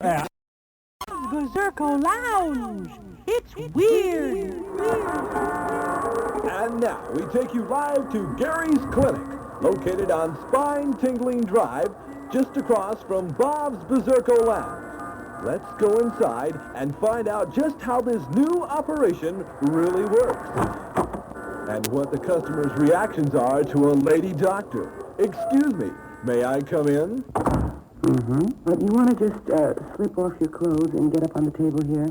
Berserko Lounge. It's weird. And now we take you live to Gary's Clinic, located on Spine Tingling Drive, just across from Bob's Berserko Lounge. Let's go inside and find out just how this new operation really works. And what the customers' reactions are to a lady doctor. Excuse me, may I come in? But you want to just slip off your clothes and get up on the table here?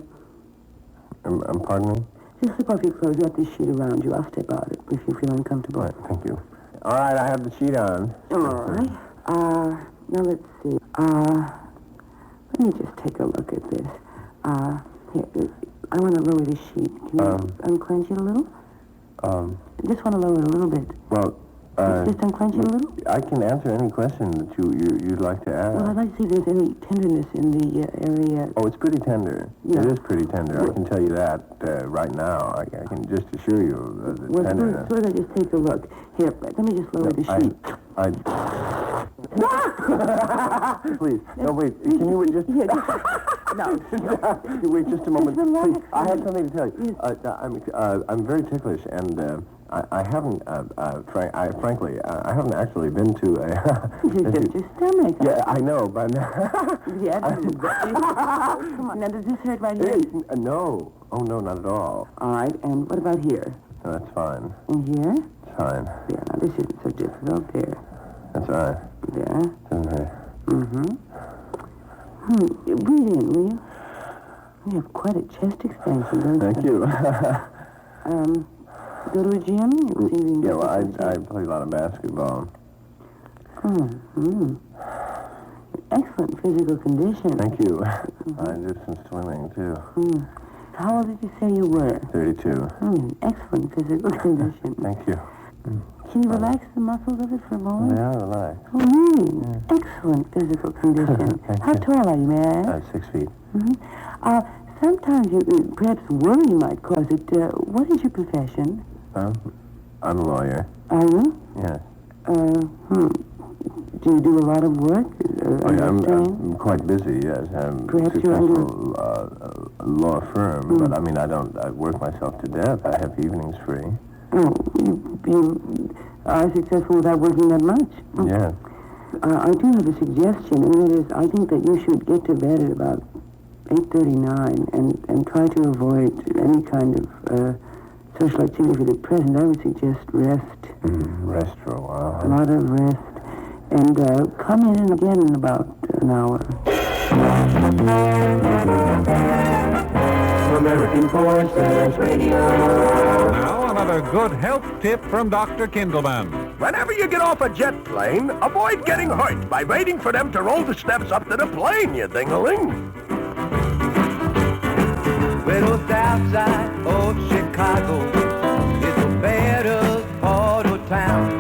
Pardon me? Just slip off your clothes. You have this sheet around you. I'll step out if you feel uncomfortable. Right, thank you. All right, I have the sheet on. All right. Now let's see. Let me just take a look at this. Here, I want to lower the sheet. Can you unclench it a little? Just want to lower it a little bit. Well, just unclench it a little? I can answer any question that you'd like to ask. Well, I'd like to see if there's any tenderness in the area. Oh, it's pretty tender. Yeah. It is pretty tender. I can tell you that right now. I can just assure you of the tenderness. Suppose I just take a look. Here, let me just lower the sheet. Please, no, wait. Can you just... Here, no. Wait just a moment. Relax. Please, I have something to tell you. I'm very ticklish, and I haven't, frankly, I haven't actually been to a... Just your stomach. Yeah, I know, but... Yeah, come on, now does this hurt right here? No. Oh, no, not at all. All right, and what about here? No, that's fine. And here? It's fine. Yeah, now this isn't so difficult. There. That's all right. There. Doesn't hurt. Breathe in, will you? You have quite a chest expansion, don't you? Thank you. Go to a gym? Yeah, well, I play a lot of basketball. Excellent physical condition. Thank you. I did some swimming, too. How old did you say you were? 32. Excellent physical condition. Thank you. Can you relax the muscles of it for a moment? Yeah, relax. Oh, really? Yeah. Excellent physical condition. How tall are you, may I ask? 6 feet. Sometimes perhaps worry might cause it. What is your profession? I'm a lawyer. Are you? Yes. Do you do a lot of work? I'm quite busy, yes. I'm Perhaps a successful law firm, but I mean, I work myself to death. I have evenings free. Oh, you are successful without working that much? Yeah. I do have a suggestion, and that is I think that you should get to bed at about 8:39 and try to avoid any kind of social activity for the present. I would suggest rest. Rest for a while. A lot of rest. And come in again in about an hour. American Forces Radio. Now another good health tip from Dr. Kindleman. Whenever you get off a jet plane, avoid getting hurt by waiting for them to roll the steps up to the plane, you ding-a-ling. Well, the south side of Chicago is the baddest part of town.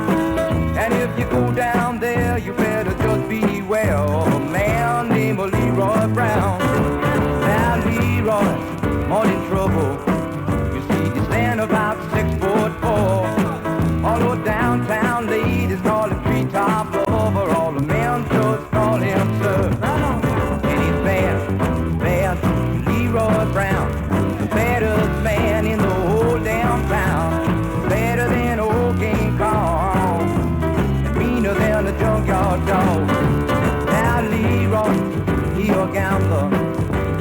And if you go down there, you better just beware of a man named Leroy Brown. Now Leroy's more in trouble. You see, he stand about 6'4". All the downtown ladies call him treetop lover. All the men just call him sir. And he's bad, Leroy Brown. The baddest man in the whole damn town. Better than old King Kong. And meaner than a junkyard dog. Now Leroy, he a gambler.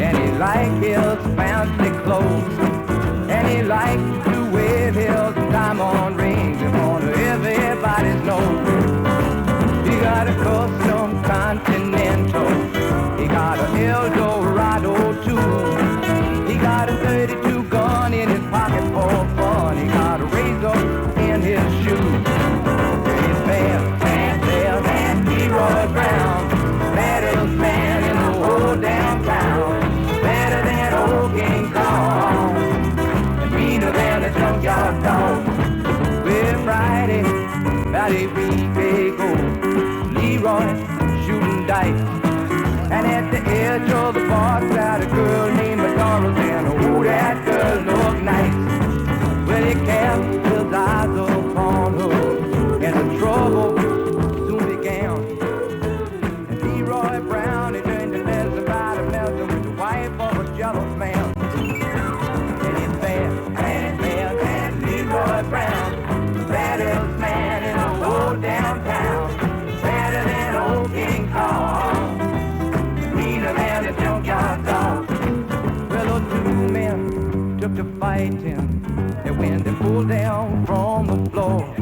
And he like his fancy clothes. And he likes to wear his diamond rings in front of everybody's nose. He got a custom Continental. He got a Eldorado too. He got a 32 gun in his pocket for fun. He got a razor in his shoe. He's bad, Leroy Brown. Baddest man in the whole damn town. Better than old King Kong. And meaner than a junkyard dog. Well, Friday, about a week ago, Leroy shooting dice. And at the edge of the bar sat a girl named McDonald. And oh, that girl looked nice. Well, he cast his eyes upon her. And the trouble soon began. And Leroy Brown, he turned to mess about a mess. fighting, and when they pull down from the floor,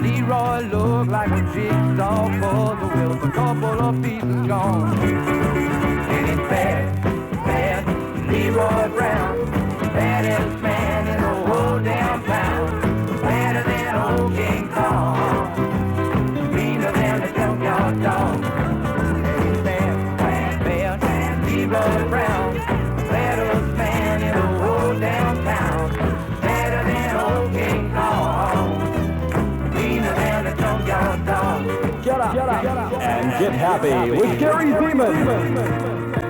Leroy looked like a jigsaw puzzle with a couple of pieces gone. And it's bad, Leroy Brown, baddest man in the whole damn town, badder than old King Kong, meaner than the junkyard dog. Bad, Leroy Brown, baddest man in the whole damn town, badder than old King Kong, meaner than the junkyard dog. Get up, and get happy with Gary Thieman.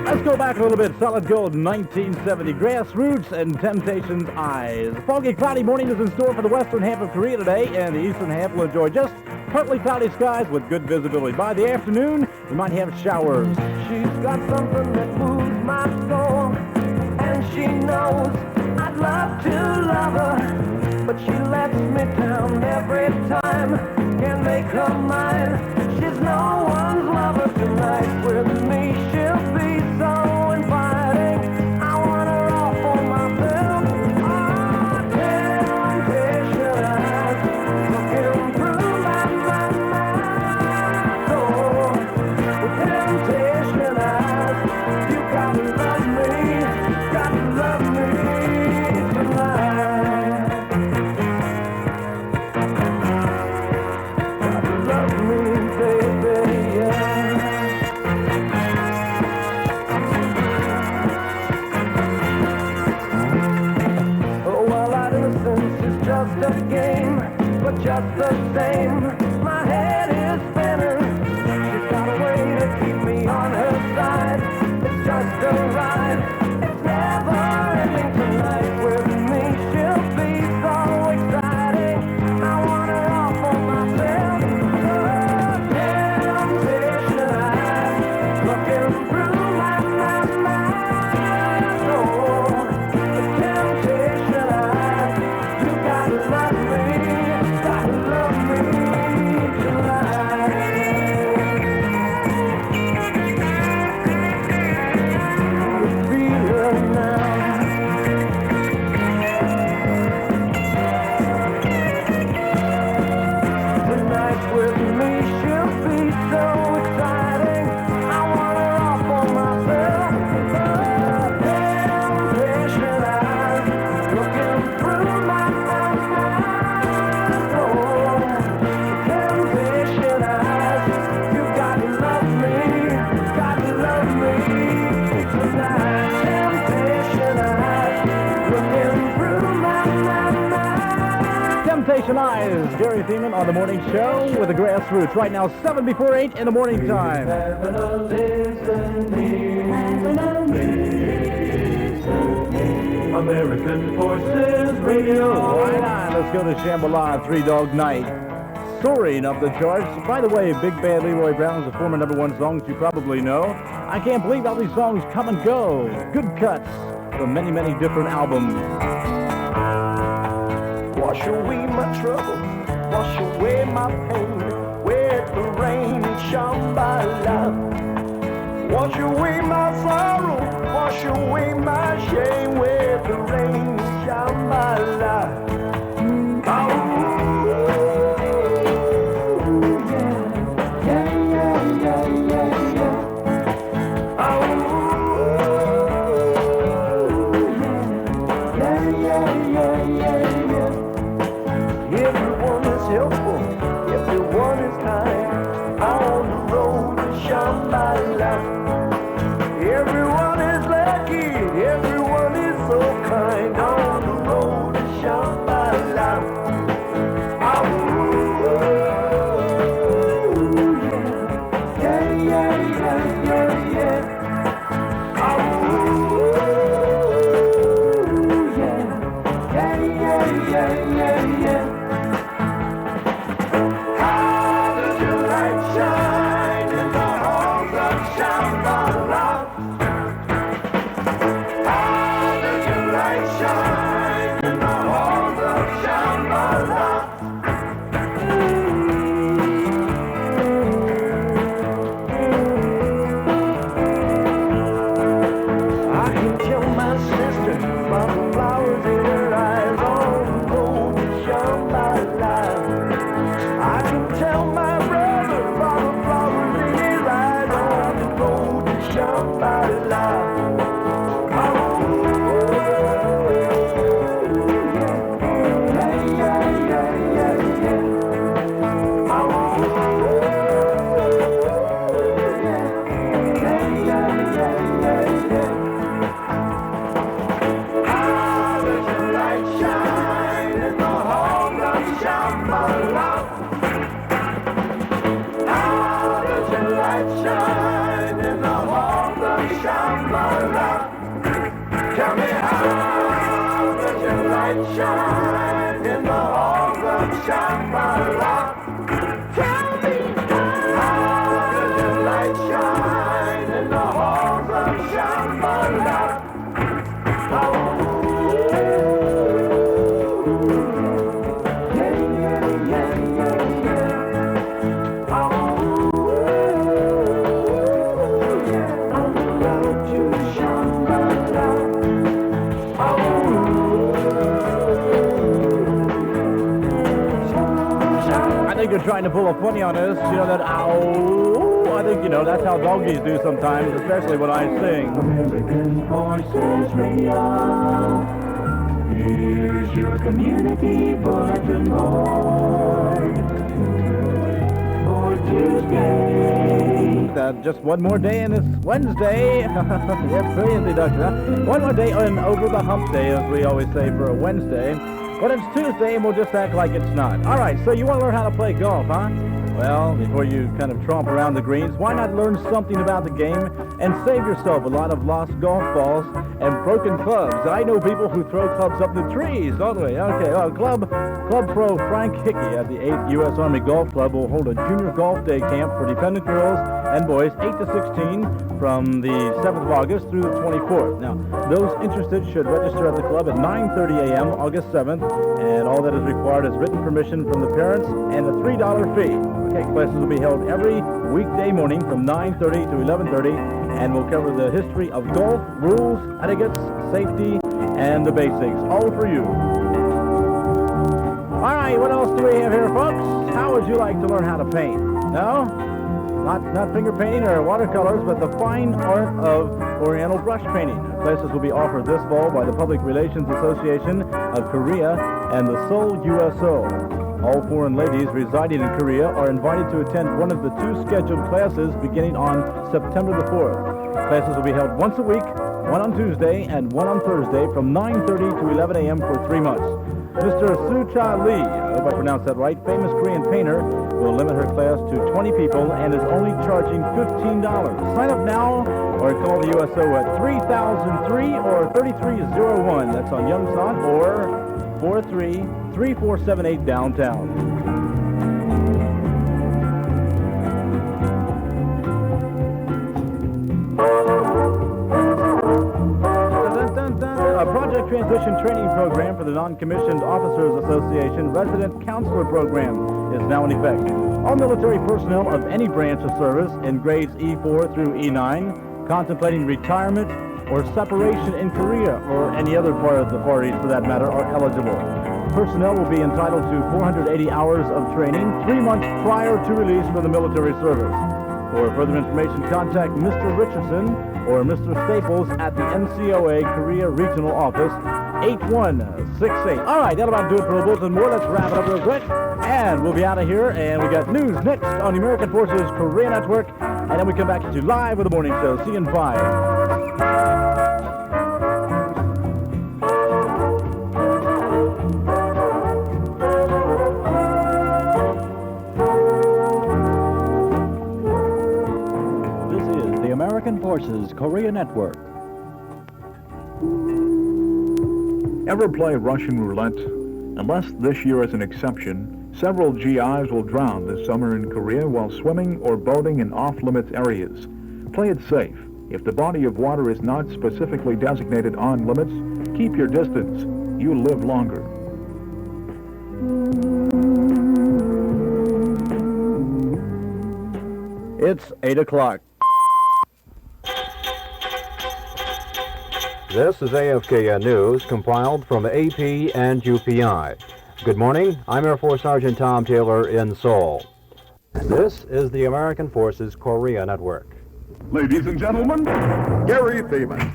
Let's go back a little bit. Solid Gold 1970. Grassroots and Temptation's Eyes. A foggy, cloudy morning is in store for the western half of Korea today, and the eastern half will enjoy just partly cloudy skies with good visibility. By the afternoon, we might have showers. She's got something that moves my soul, and she knows I'd love to love her, but she lets me down every time. Can't make her mine. She's no one's lover tonight. With me, she'll be so inviting. I want her all for myself. Oh, temptation eyes looking through my soul. With temptation eyes, you gotta love me tonight. Gotta love me, baby, yeah. Just a game, but just the same, my head is spinning. She's got a way to keep me on her side. It's just a ride, it's never ending tonight. With me, she'll be so exciting. I want her all for myself. Oh, temptation eyes looking through my soul. Temptation eyes. Gotta love me tonight. Feel her now. Tonight with me, she'll be so exciting. I want her all for myself. Oh, temptation eyes looking through my Temptation Eyes, Gary Thieman on the morning show with the Grassroots. Right now, 7 before 8 in the morning time. American Forces Radio. Right on, let's go to Shambhala, Three Dog Night. Soaring up the charts. By the way, Big Bad Leroy Brown is a former #1 song that you probably know. I can't believe how these songs come and go. Good cuts from many, many different albums. Wash away my trouble, wash away my pain, with the rain and Shambhala. Wash away my sorrow, wash away my shame, with the rain and Shambhala. Everyone is helpful, everyone is kind, on the road to Shambhala. Everyone is lucky, everyone is so kind, on the road to Shambhala. Shambhala. Tell me how does your light shine in the halls of Shambhala? Tell me how does your light shine in the halls of Shambhala? You're trying to pull a funny on us, you know that ow. I think you know that's how doggies do sometimes, especially when I sing. American Voices Radio. Here's your community bulletin board for Tuesday. Just one more day and it's Wednesday. Yes, brilliant introduction, huh? One more day and over the hump day, as we always say for a Wednesday. But it's Tuesday, and we'll just act like it's not. All right, so you want to learn how to play golf, huh? Well, before you kind of tromp around the greens, why not learn something about the game and save yourself a lot of lost golf balls and broken clubs? I know people who throw clubs up the trees, don't we? Okay, well, Club Pro Frank Hickey at the 8th U.S. Army Golf Club will hold a junior golf day camp for dependent girls and boys 8 to 16 from the 7th of August through the 24th. Now, those interested should register at the club at 9:30 a.m. August 7th, and all that is required is written permission from the parents and a $3 fee. Okay, classes will be held every weekday morning from 9:30 to 11:30, and will cover the history of golf, rules, etiquette, safety, and the basics, all for you. All right, what else do we have here, folks? How would you like to learn how to paint? No? Not finger painting or watercolors, but the fine art of Oriental brush painting. Classes will be offered this fall by the Public Relations Association of Korea and the Seoul USO. All foreign ladies residing in Korea are invited to attend one of the 2 scheduled classes beginning on September the 4th. Classes will be held once a week, one on Tuesday and one on Thursday from 9:30 to 11 a.m. for 3 months. Mr. Soo-cha Lee, I hope I pronounced that right, famous Korean painter, will limit her class to 20 people and is only charging $15. Sign up now or call the USO at 3003 or 3301. That's on Yongsan, or 43-3478 downtown. A project transition training program for the Non-Commissioned Officers Association Resident Counselor Program is now in effect. All military personnel of any branch of service in grades E4 through E9 contemplating retirement or separation in Korea or any other part of the parties for that matter are eligible. Personnel will be entitled to 480 hours of training 3 months prior to release from the military service. For further information, contact Mr. Richardson or Mr. Staples at the NCOA Korea Regional Office, 8168. All right, that'll about do it for a bulletin more. Let's wrap it up real quick, and we'll be out of here. And we got news next on the American Forces Korea Network, and then we come back to you live with the morning show. See you in 5. American Forces Korea Network. Ever play Russian roulette? Unless this year is an exception, several GIs will drown this summer in Korea while swimming or boating in off-limits areas. Play it safe. If the body of water is not specifically designated on limits, keep your distance. You'll live longer. It's 8 o'clock. This is AFKN News, compiled from AP and UPI. Good morning, I'm Air Force Sergeant Tom Taylor in Seoul. This is the American Forces Korea Network. Ladies and gentlemen, Gary Thieman.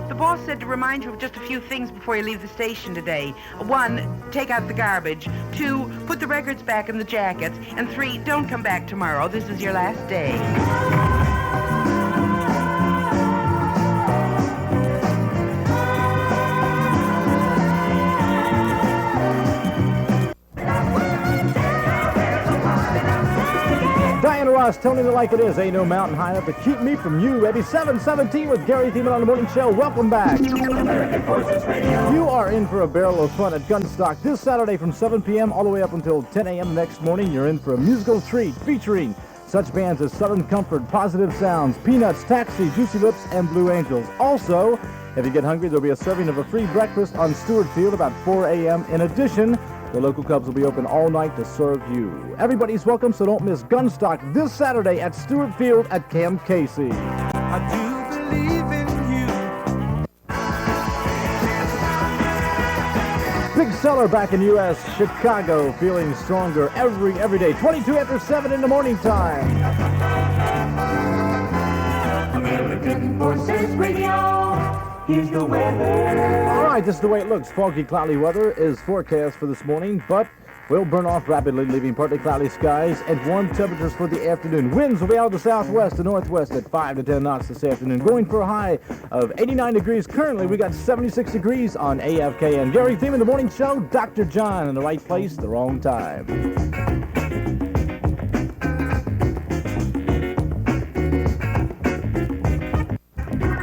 The boss said to remind you of just a few things before you leave the station today. 1, take out the garbage. 2, put the records back in the jackets. And 3, don't come back tomorrow. This is your last day. us, telling it like it is. Ain't no mountain high enough to keep me from you, baby. 7:17 with Gary Thieman on the morning show. Welcome back. American Forces Radio. You are in for a barrel of fun at Gunstock this Saturday from 7 p.m. all the way up until 10 a.m. the next morning. You're in for a musical treat featuring such bands as Southern Comfort, Positive Sounds, Peanuts, Taxi, Juicy Lips, and Blue Angels. Also, if you get hungry, there'll be a serving of a free breakfast on Stewart Field about 4 a.m. In addition, the local clubs will be open all night to serve you. Everybody's welcome, so don't miss Gunstock this Saturday at Stewart Field at Camp Casey. I do believe in you. Big seller back in U.S. Chicago, feeling stronger every day. 22 after 7 in the morning time. American Forces Radio. Here's the weather. All right, this is the way it looks. Foggy, cloudy weather is forecast for this morning, but will burn off rapidly, leaving partly cloudy skies and warm temperatures for the afternoon. Winds will be out of the southwest to northwest at 5 to 10 knots this afternoon, going for a high of 89 degrees. Currently, we got 76 degrees on AFKN. Gary Thieman, the morning show. Dr. John in the right place, the wrong time.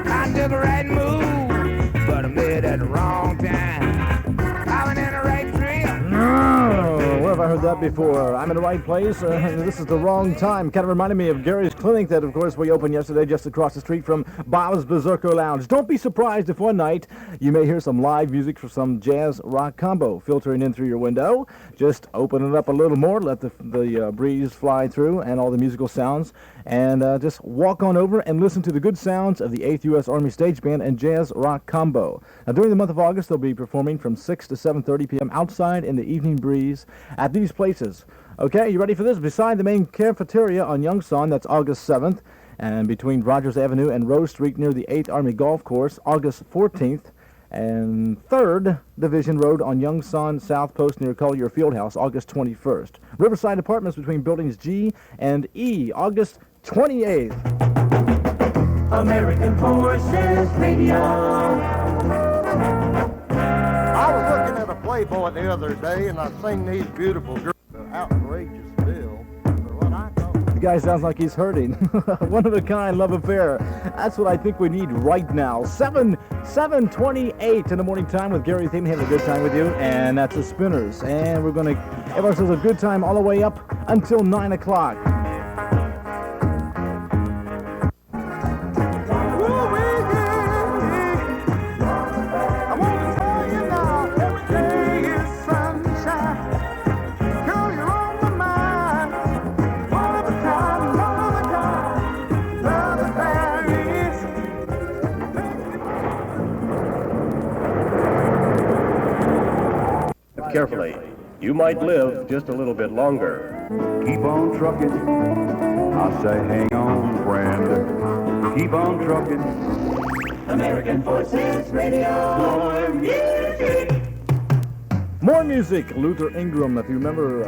I took a right move, but I made it at the wrong time. I went in the right tree. Oh, where have I heard that before? I'm in the right place. This is the wrong time. Kind of reminded me of Gary's Clinic that, of course, we opened yesterday just across the street from Bob's Berserker Lounge. Don't be surprised if one night you may hear some live music for some jazz rock combo filtering in through your window. Just open it up a little more, let the breeze fly through and all the musical sounds, and just walk on over and listen to the good sounds of the 8th U.S. Army Stage Band and Jazz Rock Combo. Now, during the month of August, they'll be performing from 6 to 7:30 p.m. outside in the evening breeze at these places. Okay, you ready for this? Beside the main cafeteria on Yongsan, that's August 7th, and between Rogers Avenue and Rose Street near the 8th Army Golf Course, August 14th, and 3rd Division Road on Yongsan South Post near Collier Fieldhouse, August 21st. Riverside Apartments between buildings G and E, August 28th. American Forces Radio. I was looking at a Playboy the other day, and I seen these beautiful girls. Outrageous bill for what I call. The guy sounds like he's hurting. One of a kind love affair. That's what I think we need right now. 7:28 in the morning time with Gary Thieman, having a good time with you, and that's the Spinners. And we're going to have ourselves a good time all the way up until 9 o'clock. Carefully. You might live just a little bit longer. Keep on trucking. I say hang on, friend. Keep on trucking. American Forces Radio. More music. More music. Luther Ingram, if you remember,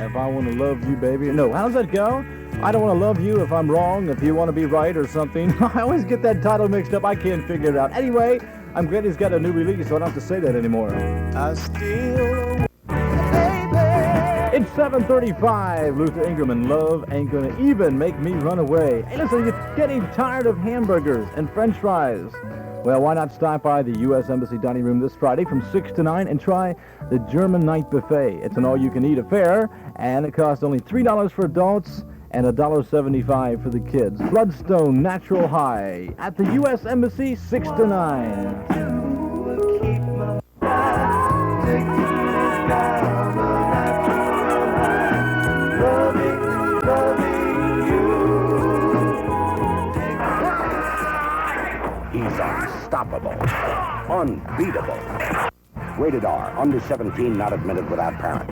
If I Want to Love You, Baby. No, how's that go? I don't want to love you if I'm wrong, if you want to be right or something. I always get that title mixed up. I can't figure it out. Anyway, I'm glad he's got a new release, so I don't have to say that anymore. I still, It's 7:35. Luther Ingram and Love Ain't Gonna Even Make Me Run Away. Hey, listen, you're getting tired of hamburgers and french fries. Well, why not stop by the U.S. Embassy Dining Room this Friday from 6 to 9 and try the German Night Buffet. It's an all-you-can-eat affair, and it costs only $3 for adults and $1.75 for the kids. Bloodstone Natural High at the U.S. Embassy, 6 to 9. He's unstoppable, unbeatable. Rated R, under 17, not admitted without parent.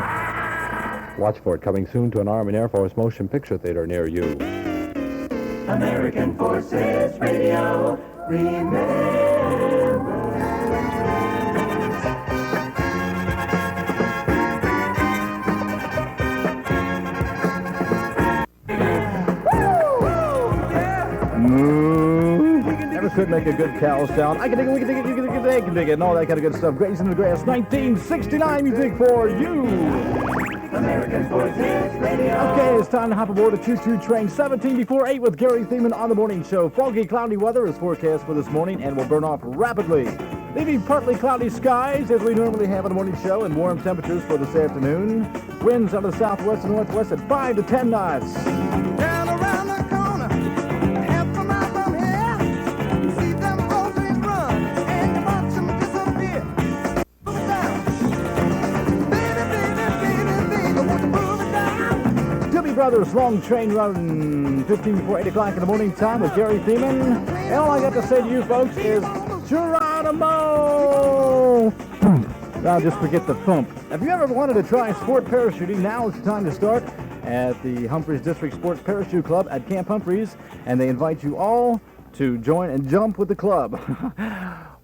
Watch for it coming soon to an Army and Air Force motion picture theater near you. American Forces Radio. Remember. Never could make a good cow sound. I can dig it, we can dig it, you can dig it, they can dig it, and all that kind of good stuff. Grazing in the Grass, 1969 music for you. American Forces Radio. Okay, it's time to hop aboard the choo-choo train 17 before 8 with Gary Thieman on the morning show. Foggy, cloudy weather is forecast for this morning and will burn off rapidly, leaving partly cloudy skies as we normally have on the morning show, and warm temperatures for this afternoon. Winds out of the southwest and northwest at 5 to 10 knots. Down around the corner, half a mile from here, you see them horses run, and you watch them disappear. Move it down. Baby, baby, baby, baby, won't you move it down? Doobie Brothers Long Train Run, 15 before 8 o'clock in the morning time with Gary Thieman. And all I got to say to you folks is Geronimo! Now just forget the thump. If you ever wanted to try sport parachuting, now is the time to start at the Humphreys District Sports Parachute Club at Camp Humphreys, and they invite you all to join and jump with the club.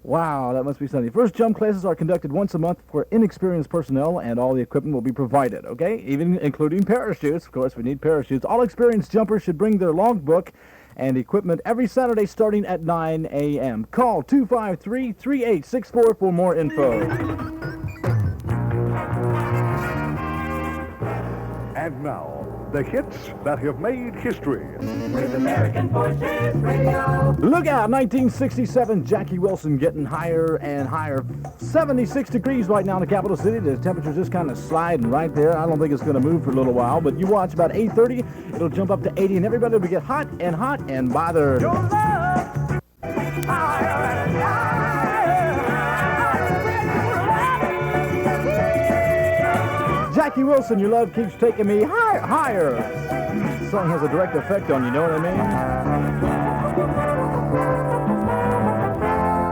Wow, that must be something. First jump classes are conducted once a month for inexperienced personnel, and all the equipment will be provided, okay? Even including parachutes. Of course, we need parachutes. All experienced jumpers should bring their logbook and equipment every Saturday starting at 9 a.m. Call 253-3864 for more info. And now, the hits that have made history. With American Forces Radio. Look out, 1967, Jackie Wilson getting higher and higher. 76 degrees right now in the capital city. The temperature's just kind of sliding right there. I don't think it's going to move for a little while, but you watch about 8:30, it'll jump up to 80, and everybody will get hot and bothered. Your love, higher and higher. Jackie Wilson, your love keeps taking me higher. This song has a direct effect on you, know what I mean?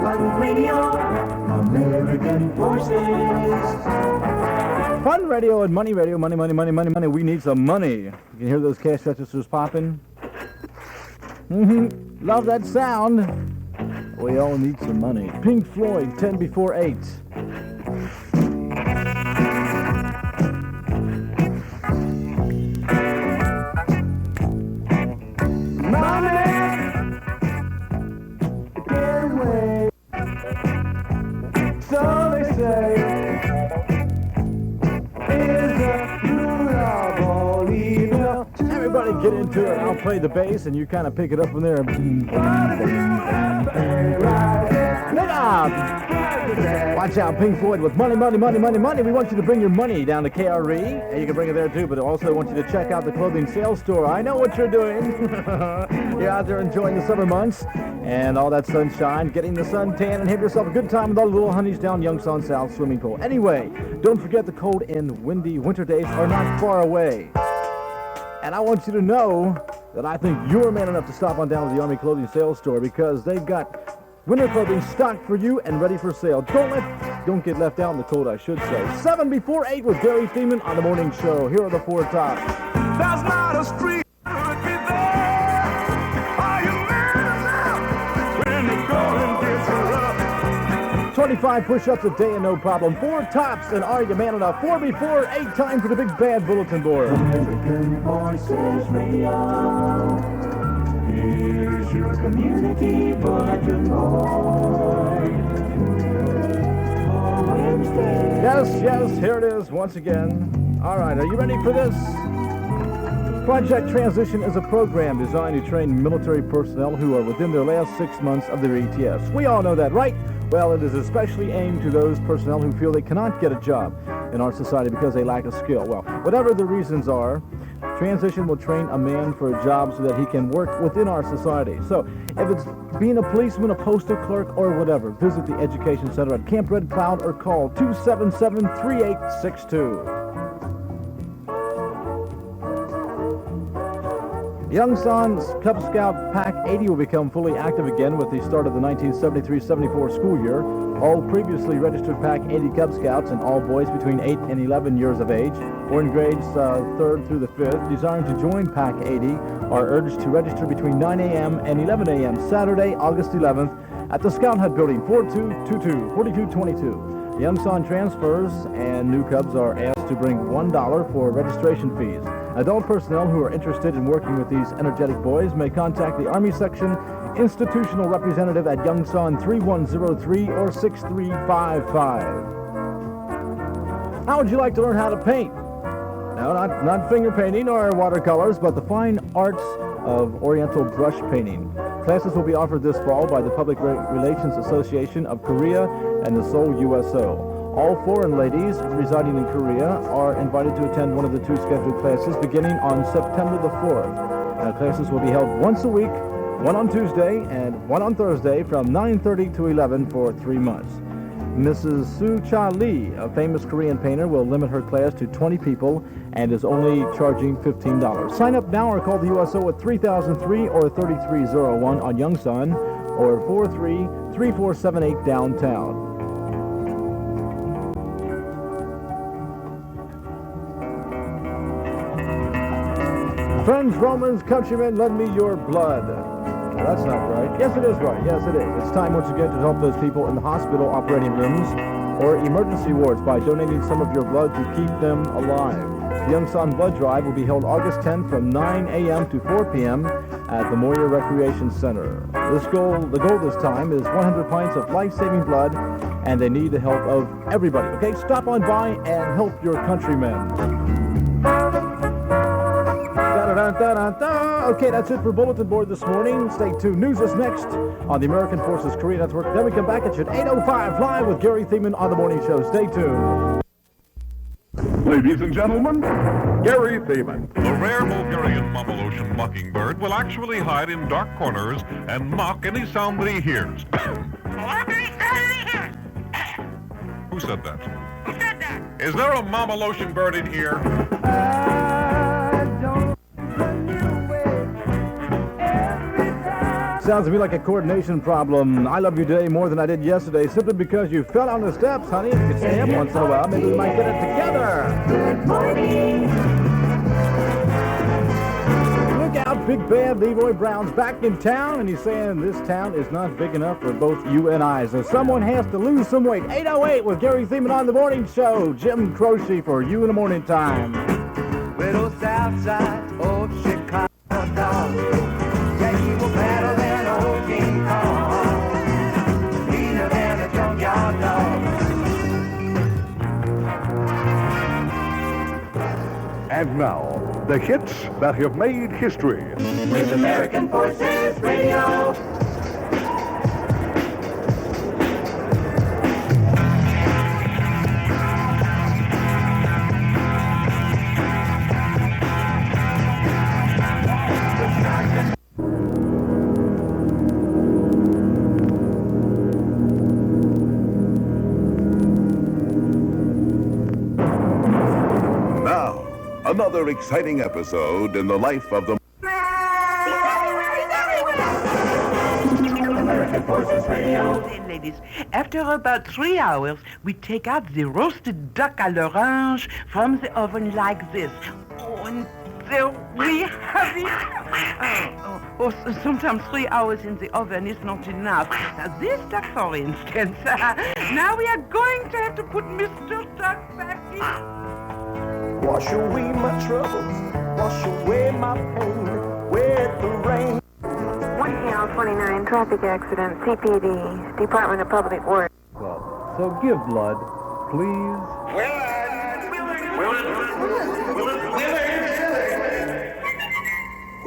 Fun Radio, American Forces. Fun radio and money radio, money. We need some money. You can hear those cash registers popping. Love that sound. We all need some money. Pink Floyd, 10 before 8. So they say, is a root of all evil. Everybody get into it. I'll play the bass and you kind of pick it up from there. Look out! Watch out, Pink Floyd with money. We want you to bring your money down to KRE. And you can bring it there too, but also want you to check out the clothing sales store. I know what you're doing. You're out there enjoying the summer months and all that sunshine, getting the sun tan, and have yourself a good time with all the little honeys down Youngstown South swimming pool. Anyway, don't forget the cold and windy winter days are not far away. And I want you to know that I think you're man enough to stop on down to the Army Clothing Sales Store, because they've got winter clothing stocked for you and ready for sale. Don't get left out in the cold, I should say. 7 before 8 with Gary Thieman on the morning show. Here are the four tops. There's not a street could be there. Are you man enough when the going gets rough? 25 push-ups a day and no problem. Four tops, and are you man enough? 4 before 8, time for the big bad bulletin board. American Forces Radio. Here's your community bulletin board. For Wednesday. Yes, here it is once again. All right, are you ready for this? Project Transition is a program designed to train military personnel who are within their last 6 months of their ETS. We all know that, right? Well, it is especially aimed to those personnel who feel they cannot get a job in our society because they lack a skill. Well, whatever the reasons are, Transition will train a man for a job so that he can work within our society. So, if it's being a policeman, a postal clerk, or whatever, visit the Education Center at Camp Red Cloud or call 277-3862. Youngstown's Cub Scout Pack 80 will become fully active again with the start of the 1973-74 school year. All previously registered Pack 80 Cub Scouts and all boys between 8 and 11 years of age, or in grades 3rd through the 5th, desiring to join Pack 80 are urged to register between 9 a.m. and 11 a.m. Saturday, August 11th at the Scout Hut Building, 4222. The Youngstown transfers and new Cubs are asked to bring $1 for registration fees. Adult personnel who are interested in working with these energetic boys may contact the Army Section Institutional Representative at Youngstown 3103 or 6355. How would you like to learn how to paint? No, not finger painting or watercolors, but the fine arts of Oriental brush painting. Classes will be offered this fall by the Public Relations Association of Korea and the Seoul USO. All foreign ladies residing in Korea are invited to attend one of the two scheduled classes beginning on September the 4th. Classes will be held once a week, one on Tuesday and one on Thursday from 9:30 to 11 for 3 months. Mrs. Soo Cha Lee, a famous Korean painter, will limit her class to 20 people and is only charging $15. Sign up now or call the USO at 3003 or 3301 on Yongsan or 43-3478 downtown. Friends, Romans, countrymen, lend me your blood. That's not right. Yes, it is right. Yes, it is. It's time once again to help those people in the hospital operating rooms or emergency wards by donating some of your blood to keep them alive. The Yongsan Blood Drive will be held August 10th from 9 a.m. to 4 p.m. at the Moyer Recreation Center. The goal this time is 100 pints of life-saving blood, and they need the help of everybody. Okay, stop on by and help your countrymen. Okay, that's it for Bulletin Board this morning. Stay tuned. News is next on the American Forces Korea Network. Then we come back at you at 8:05 live with Gary Thieman on the morning show. Stay tuned. Ladies and gentlemen, Gary Thieman. The rare Bulgarian Mamaloshan mockingbird will actually hide in dark corners and mock any sound that he hears. Who said that? Who said that? Is there a Mamaloshan bird in here? Sounds to me like a coordination problem. I love you today more than I did yesterday simply because you fell on the steps, honey. If you could stay up once in a while, maybe we might get it together. Good morning. Look out, Big Bad Leroy Brown's back in town, and he's saying this town is not big enough for both you and I. So someone has to lose some weight. 8:08 with Gary Thieman on the morning show. Jim Croce for you in the morning time. Little south side of Chicago, dog. Yeah, he will battle that old King Kong. Meaner than a junkyard dog. And now, the hits that have made history. With American Forces Radio. Another exciting episode in the life of the American Forces Radio. Ladies, after about 3 hours, we take out the roasted duck à l'orange from the oven like this. Oh, and there we have it. Sometimes 3 hours in the oven is not enough. Now, this duck, for instance, now we are going to have to put Mr. Duck back in. Wash away my troubles, wash away my pain with the rain. 1L29 traffic accident, CPD, Department of Public Works. So give blood, please.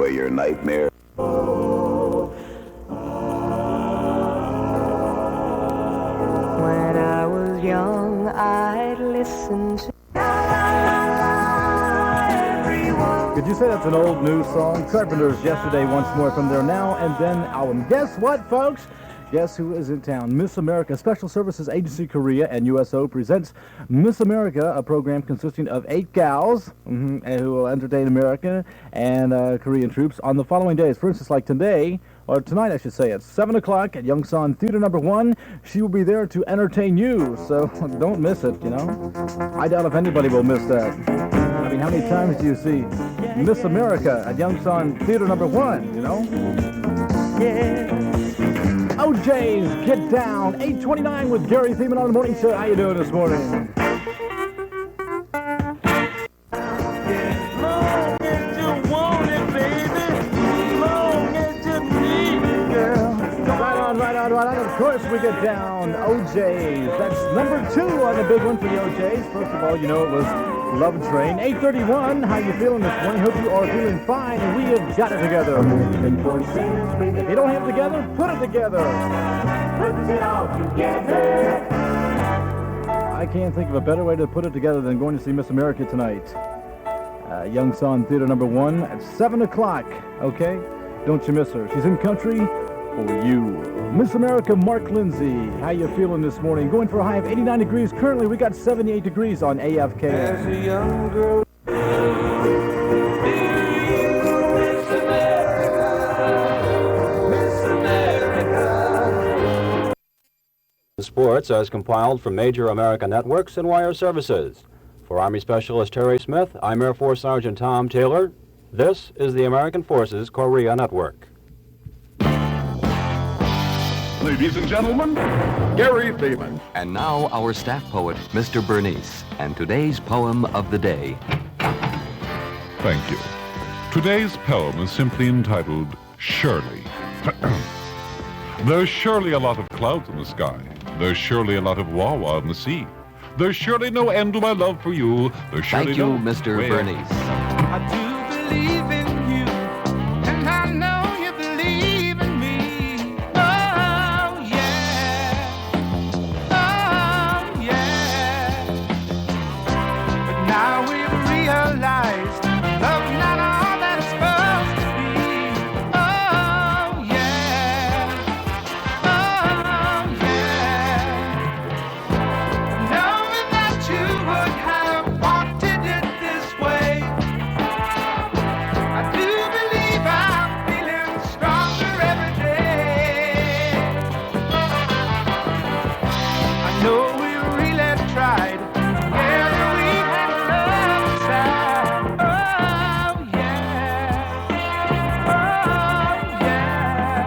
where your nightmare. When I was young, I'd listen to Could you say that's an old news song? Carpenters Yesterday Once More from their Now and Then album. Guess what, folks? Guess who is in town? Miss America Special Services Agency Korea and USO presents Miss America, a program consisting of 8 gals who will entertain American and Korean troops on the following days. For instance, like today, or tonight I should say, at 7 o'clock at Yongsan Theater Number 1. She will be there to entertain you, so don't miss it, you know. I doubt if anybody will miss that. I mean, how many times do you see Miss America at Yongsan Theater Number 1, you know? Yeah. OJ's Get Down, 8:29 with Gary Thieman on the morning show. How you doing this morning? Right on. Of course, we get down OJ's. That's number 2 on the big one for the OJ's. First of all, you know, it was Love Train. 8:31. How you feeling this morning? Hope you are feeling fine. And we have got it together. If you don't have it together, put it together. Put it all together. I can't think of a better way to put it together than going to see Miss America tonight. Young Son Theater number 1 at 7 o'clock. Okay? Don't you miss her. She's in country for you. Miss America, Mark Lindsay. How you feeling this morning? Going for a high of 89 degrees. Currently, we got 78 degrees on AFKN. As a young girl. Sports as compiled from major American networks and wire services. For Army Specialist Terry Smith, I'm Air Force Sergeant Tom Taylor. This is the American Forces Korea Network. Ladies and gentlemen, Gary Thieman. And now our staff poet, Mr. Bernice, and today's poem of the day. Thank you. Today's poem is simply entitled Shirley. There's surely a lot of clouds in the sky. There's surely a lot of wah-wah in the sea. There's surely no end to my love for you. There's surely Thank you, no Mr. way. Bernice. I do believe in you, and I know you believe in me. Oh, yeah. Oh, yeah. But now we realize love's not all that it's supposed to be. Oh, yeah. Oh, yeah. Knowing that you would have wanted it this way, I do believe I'm feeling stronger every day. I know we really tried. Together we had love inside. Oh, yeah. Oh, yeah.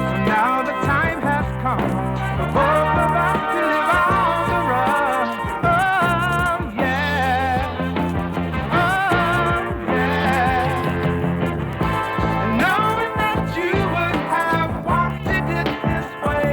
So now the time has come for both of us to live on the run. Oh, yeah. Oh, yeah. And knowing that you would have wanted it this way,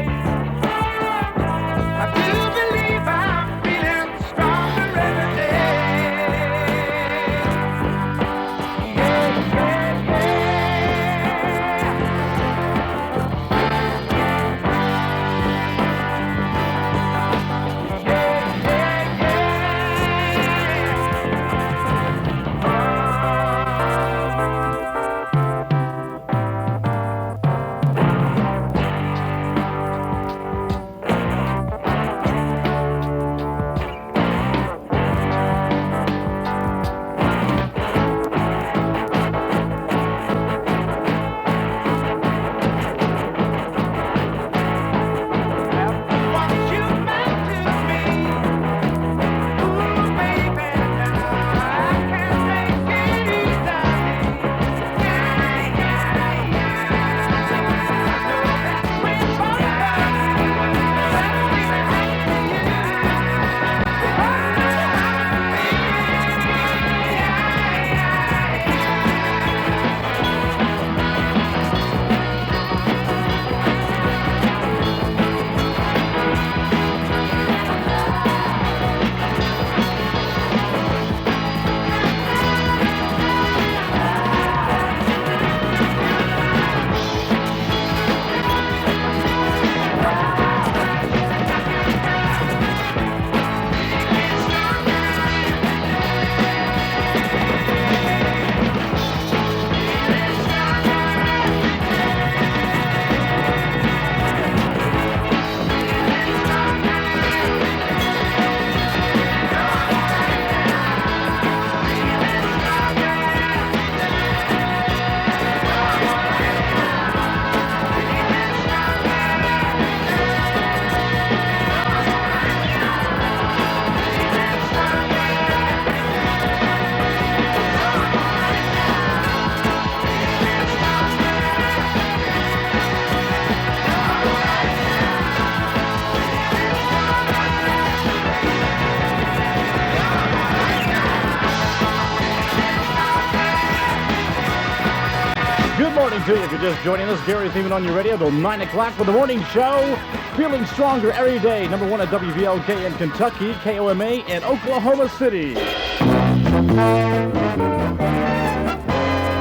to you if you're just joining us. Gary Thieman on your radio till 9 o'clock with the morning show. Feeling stronger every day. Number 1 at WVLK in Kentucky, KOMA in Oklahoma City.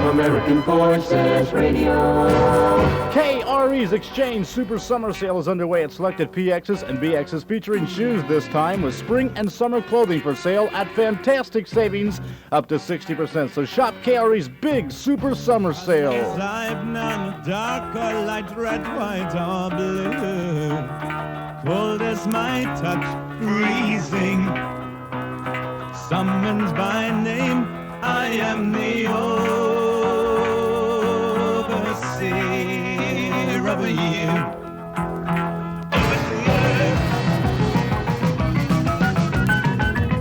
American Forces Radio. KRE's Exchange Super Summer Sale is underway at selected PXs and BXs, featuring shoes this time with spring and summer clothing for sale at fantastic savings up to 60%. So shop KRE's big Super Summer Sale. Is life none dark or light, red, white or blue? Cold as my touch, freezing. Summoned by name, I am the overseer of you.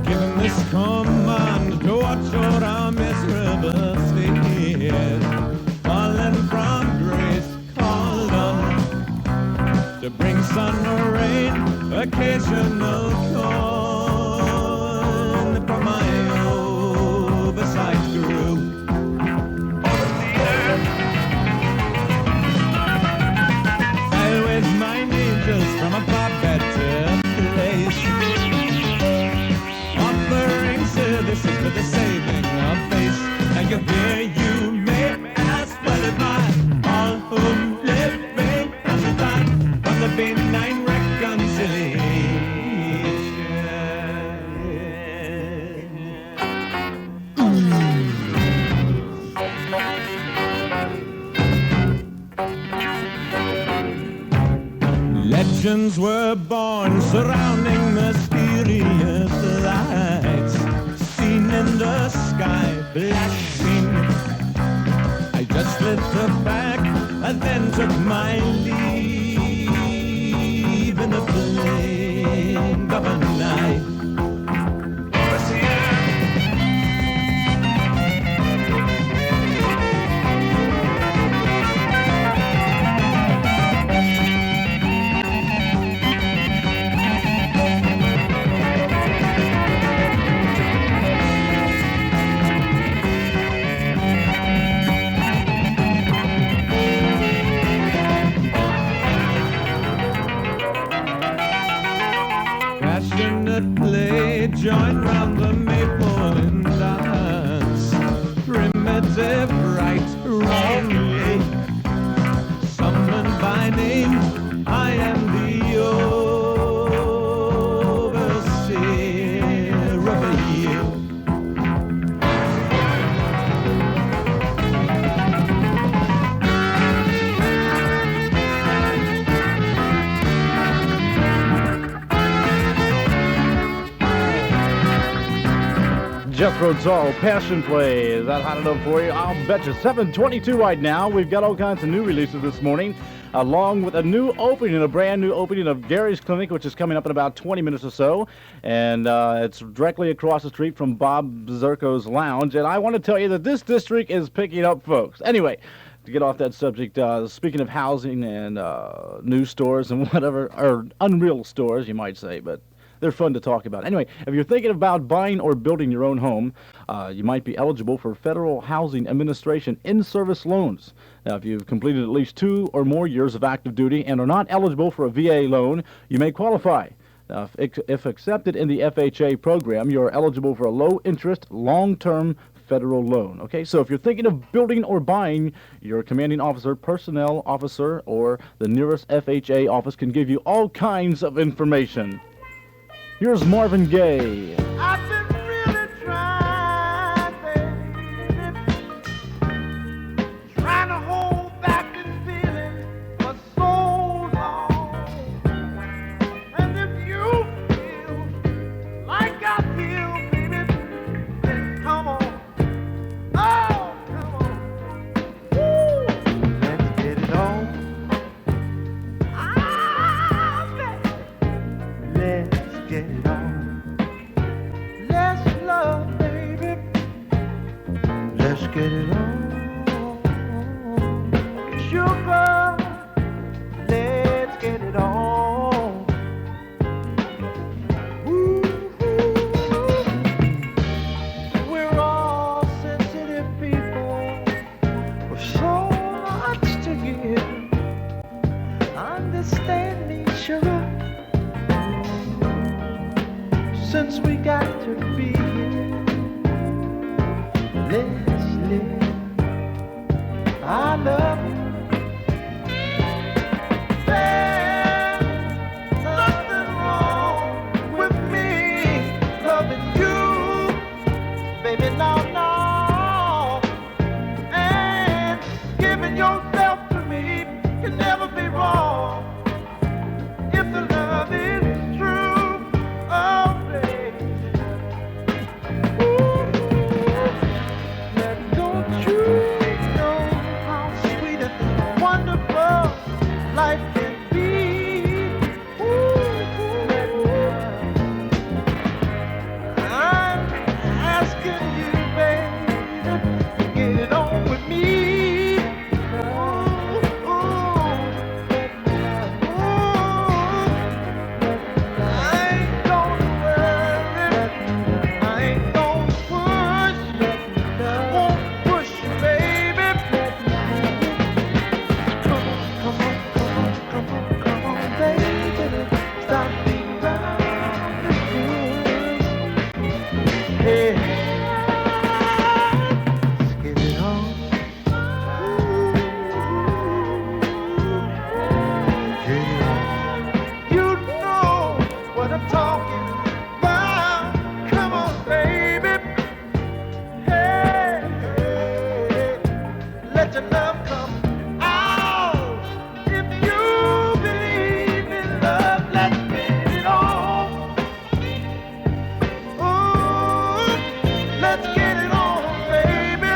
Given this command to watch over our miserable spheres, fallen from grace, called on to bring sun or rain, occasional corn from my oversight grew. I with mine angels from a far better place, offering services for the saving of face. Now you hear, you may ask, what am I? All who live may pass by from the benign reconciliation. Legends were born surrounding mysterious lights seen in the sky, flashing. I just lit the back and then took my leave in the blink of an eye. Play, join round the maple and dance. Primitive, right, wrongly. Summoned by name, I am the overseer of you. Jethro Tull, Passion Play. Is that hot enough for you? I'll bet you. 7:22 right now. We've got all kinds of new releases this morning, along with a new opening, a brand new opening of Gary's Clinic, which is coming up in about 20 minutes or so. And it's directly across the street from Bob Zerko's Lounge. And I want to tell you that this district is picking up folks. Anyway, to get off that subject, speaking of housing and new stores and whatever, or unreal stores, you might say, but they're fun to talk about. Anyway, if you're thinking about buying or building your own home, you might be eligible for Federal Housing Administration in-service loans. Now, if you've completed at least 2 or more years of active duty and are not eligible for a VA loan, you may qualify. Now, if accepted in the FHA program, you're eligible for a low-interest, long-term federal loan. Okay, so if you're thinking of building or buying, your commanding officer, personnel officer, or the nearest FHA office can give you all kinds of information. Here's Marvin Gaye. I've been really trying, baby, trying to hold back this feeling for so long. And if you feel like I feel, baby, then come on. Oh, come on. Woo. Let's get it on. Ah, baby. Let's get it on. understand me, sugar. Since we got to be here, let's live. I love you. There's nothing wrong with me loving you, baby. No, no. And giving yourself to me can never be wrong if the love is true. Oh, baby. Ooh, don't you know how sweet and wonderful life can be? I'm asking you, baby, to get it on with me. I ain't gonna worry, I ain't gonna push, won't push you, baby. Come on, come on, come on, come on, come on, baby. Stop being round the bush. Hey, let's get it on. Get it on. You know what I'm talking about. Come on, baby. Hey, hey, let your love come out. If you believe in love, let's get it on. Ooh, let's get it on, baby.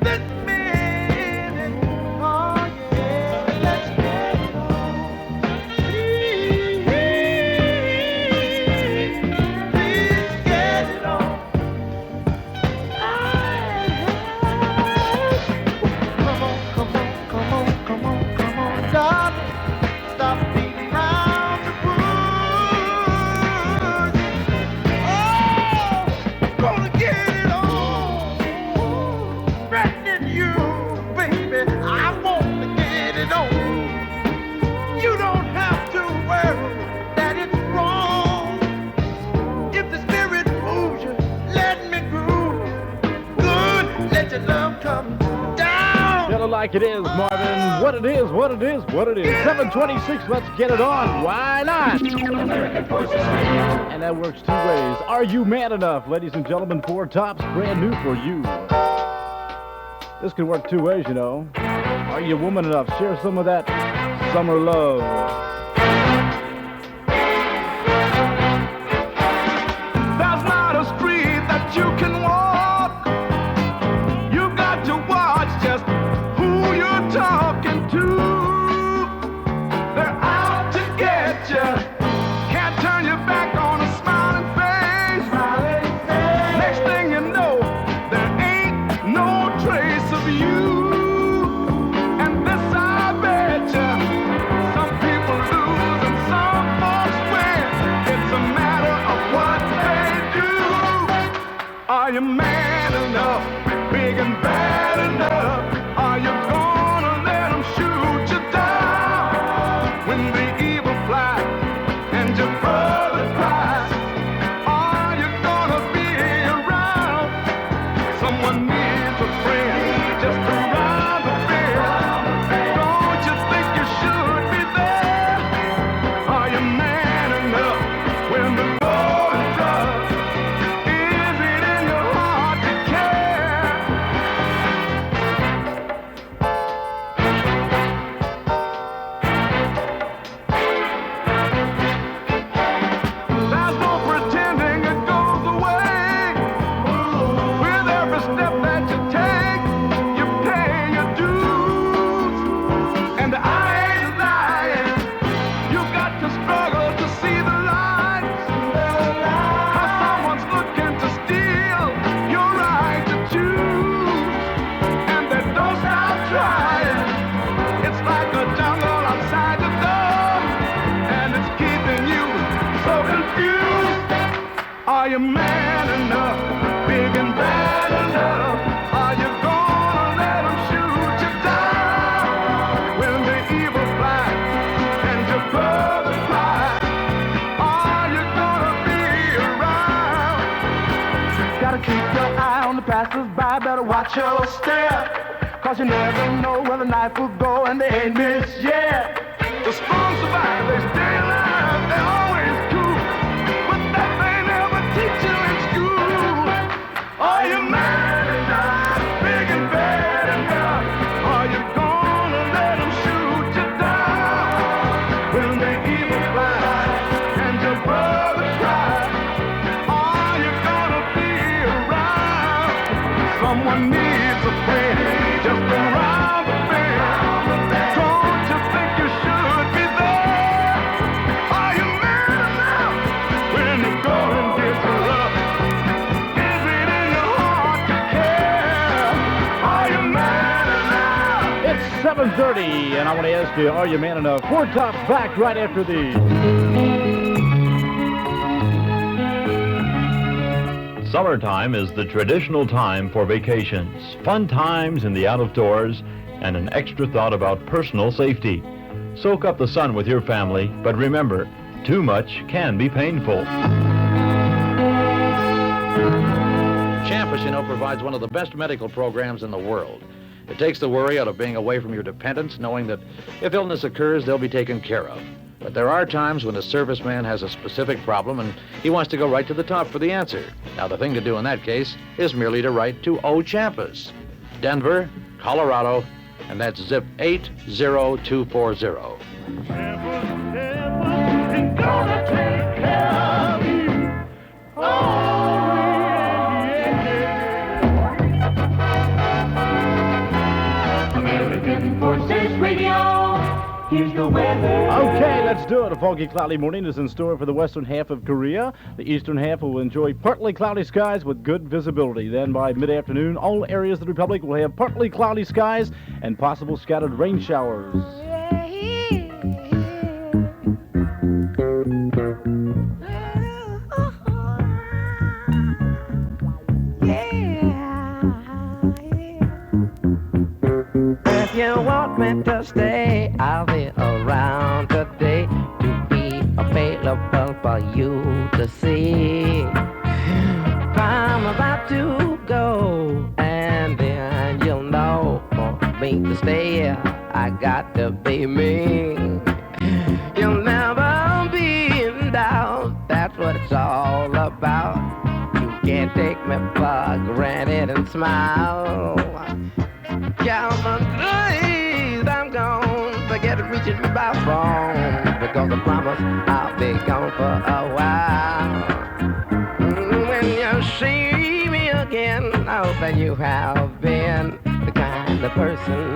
This minute, oh yeah, let's get it on. Please get it on. Come on, come on, come on, come on, come on, darling. Stop beating around the bush. Oh, gonna get it on. Threatening you, baby. I want to get it on. You don't have to worry that it's wrong. If the spirit moves you, let me groove. Good, let your love come down. Tell it like it is, Marvin. What it is, what it is, what it is. 726, let's get it on. Why not? And that works two ways. Are you man enough? Ladies and gentlemen, Four Tops, brand new for you. This can work two ways, you know. Are you woman enough? Share some of that summer love. There's not a street that you can walk. You got to watch just who you're talking to. They're out to get you. Can't turn your back on a smiling face. Next thing you know, there ain't no trace of you. And this I bet you, some people lose and some folks win. It's a matter of what they do. Are you man enough, big and bad enough? Are you gonna let them shoot you down when the evil flies and your brother cries? Are you gonna be around? Someone needs a friend just around the bend. Don't you think you should be there? Are you man enough when the going tough? Is it in your heart to care? There's no pretending it goes away. With every step that you take, you pay your dues. And I ain't lying. You got to struggle to see the light. How someone's looking to steal your right to choose. And they don't stop trying. It's like a jungle outside the door. And it's keeping you so confused. Are you man enough, big and bad enough? Are you gonna let them shoot you down when the evil flies and your passers-by, better watch your step. Cause you never know where the knife will go, and they ain't missed yet. The strong survive, they stay alive, they always cool. But that they never teach you in school. Are you mad enough, big and bad enough? Are you gonna let them shoot you down? When they evil fly and your brother cry, are you gonna be around? Someone needs a friend just around the bend. Don't you think you should be there? Are you mad enough when the going gets rough? Is it in your heart to care? Are you mad enough? It's 7:30, and I want to ask you, are you man enough? Four Tops back right after these. Summertime is the traditional time for vacations, fun times in the out-of-doors, and an extra thought about personal safety. Soak up the sun with your family, but remember, too much can be painful. Champus, provides one of the best medical programs in the world. It takes the worry out of being away from your dependents, knowing that if illness occurs, they'll be taken care of. But there are times when a serviceman has a specific problem and he wants to go right to the top for the answer. Now, the thing to do in that case is merely to write to Champus, Denver, Colorado, and that's zip 80240. American Forces Radio. Here's the weather. Okay, let's do it. A foggy, cloudy morning is in store for the western half of Korea. The eastern half will enjoy partly cloudy skies with good visibility. Then by mid-afternoon, all areas of the Republic will have partly cloudy skies and possible scattered rain showers. If you want me to stay, I'll be around today to be available for you to see. I'm about to go, and then you'll know for me to stay, I got to be me. You'll never be in doubt, that's what it's all about. You can't take me for granted and smile. Count on days I'm gone, forget reaching me by phone, because I promise I'll be gone for a while. When you see me again, I hope that you have been the kind of person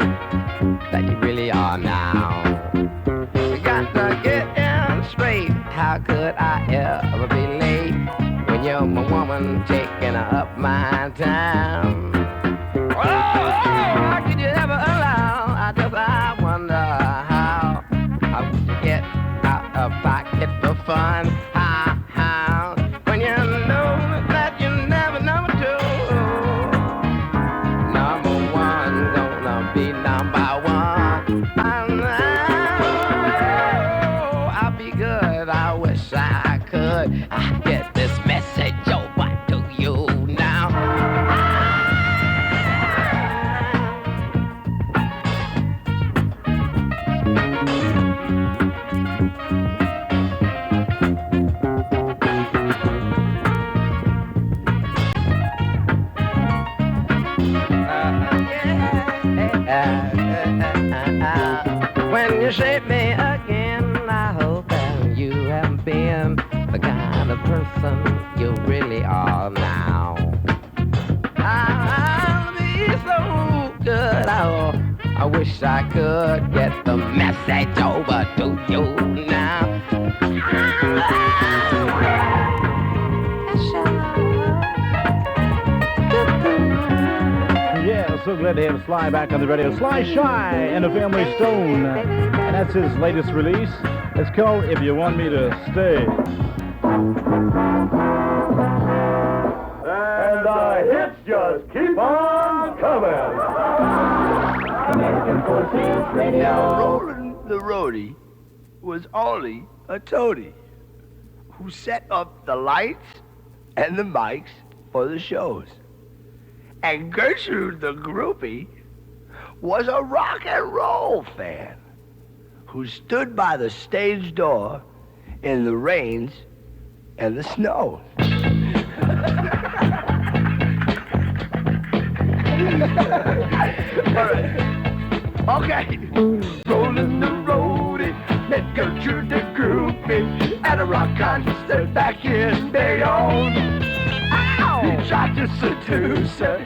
that you really are now. You got to get in straight, how could I ever be late when you're my woman taking up my time? How could you ever allow? I wonder how would you get out of pocket for fun? How? When you know that you never number two. Number one gonna be number one. I'll be good. I wish I could. I get this message over to you now. When you shape me again, I hope that you have been the kind of person you really are now. I'll be so good. I wish I could get the message over to you now. Yeah, so glad to have Sly back on the radio. Sly Shy and the Family Stone. And that's his latest release. It's called If You Want Me to Stay. And the hits just keep on coming. American Forces Radio. Roland the Roadie was only a toady who set up the lights and the mics for the shows. And Gertrude the groupie was a rock and roll fan who stood by the stage door in the rains and the snow. All right. Okay. Rolling the roadie, met Gertrude the groupie at a rock concert back in Bayonne. He tried to seduce her,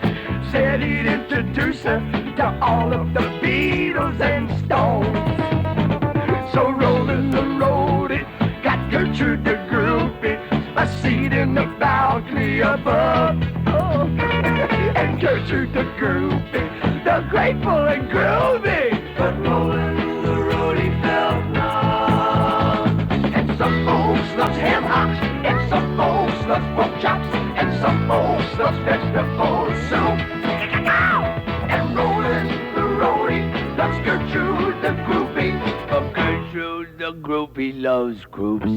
said he'd introduce her to all of the Beatles and Stones. So rolling the roadie, got Gertrude the groupie a seat in the balcony above. Oh. And Gertrude the groupie, the grateful and groovy, but rolling the roadie felt numb. And some folks loves ham hocks, and some folks loves pork chops, and some folks loves vegetable soup. And rolling the roadie loves Gertrude the groupie, but Gertrude the groupie loves groups.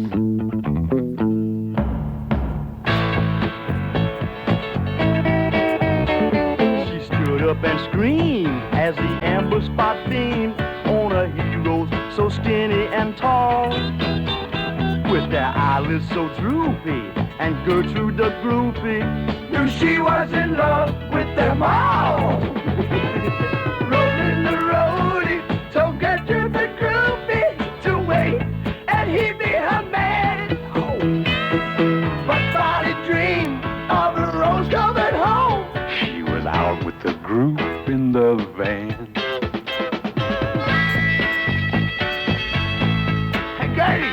She stood up and screamed as the amber spot beamed on her heroes so skinny and tall, with their eyelids so droopy. And Gertrude the groupie knew she was in love with them all. Rolling the roadie told Gertrude the groupie to wait, and he'd be her man. Oh. But Bonnie dreamed of a rose-covered home. She was out with the group in the van. Hey, Gertie!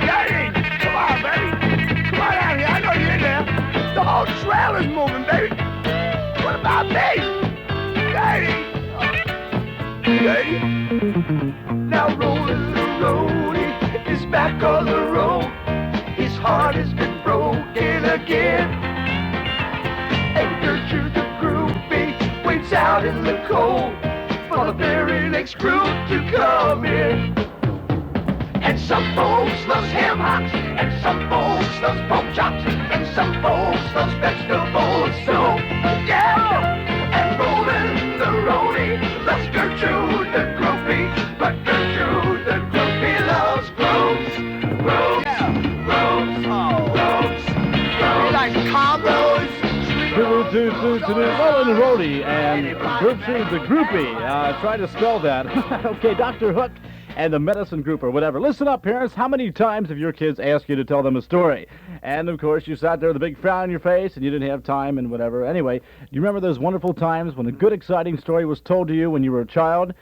Gertie! Come on, baby! Come on out here, I know you're in there. The whole trailer's moving, baby. What about me? Gertie! Gertie? Now rolling the roadie is back on the road. His heart has been broken again. And Gertrude the groupie waits out in the cold for the very next group to come in. And some folks loves ham hocks, and some folks loves pork chops, and some folks loves vegetable soup. Yeah! And rolling the roadie loves Gertrude the groupie, but Gertrude the groupie loves groups. Groups, groups, groups, groups. Like combos. Rolling the roadie and Gertrude the groupie. Try to spell that. Okay, Dr. Hook and the medicine group or whatever. Listen up, parents. How many times have your kids asked you to tell them a story? And, of course, you sat there with a big frown on your face and you didn't have time and whatever. Anyway, do you remember those wonderful times when a good, exciting story was told to you when you were a child?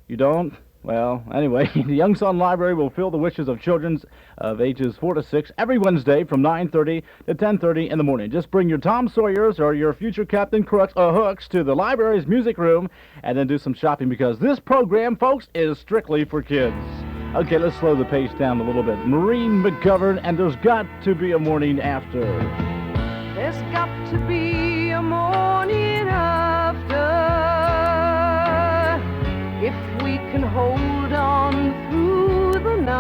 You don't? Well, anyway, the Young Sun Library will fill the wishes of children of ages 4 to 6 every Wednesday from 9:30 to 10:30 in the morning. Just bring your Tom Sawyers or your future Captain Crooks or Hooks to the library's music room and then do some shopping because this program, folks, is strictly for kids. Okay, let's slow the pace down a little bit. Maureen McGovern, and There's Got to Be a Morning After. There's got to be a morning after if we can hold on through the night.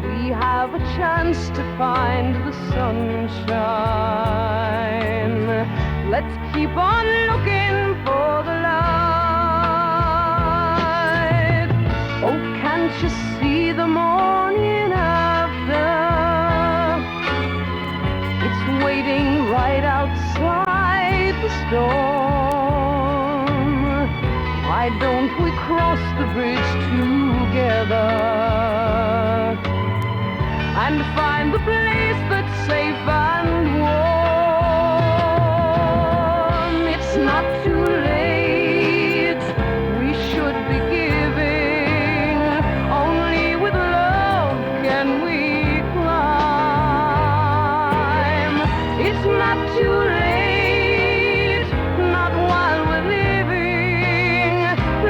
We have a chance to find the sunshine. Let's keep on looking for the light. Oh, can't you see the morning after? It's waiting right outside the storm. Why don't we cross the bridge together and find the place that's safe and warm? It's not too late. We should be giving. Only with love can we climb. It's not too late. Not while we're living.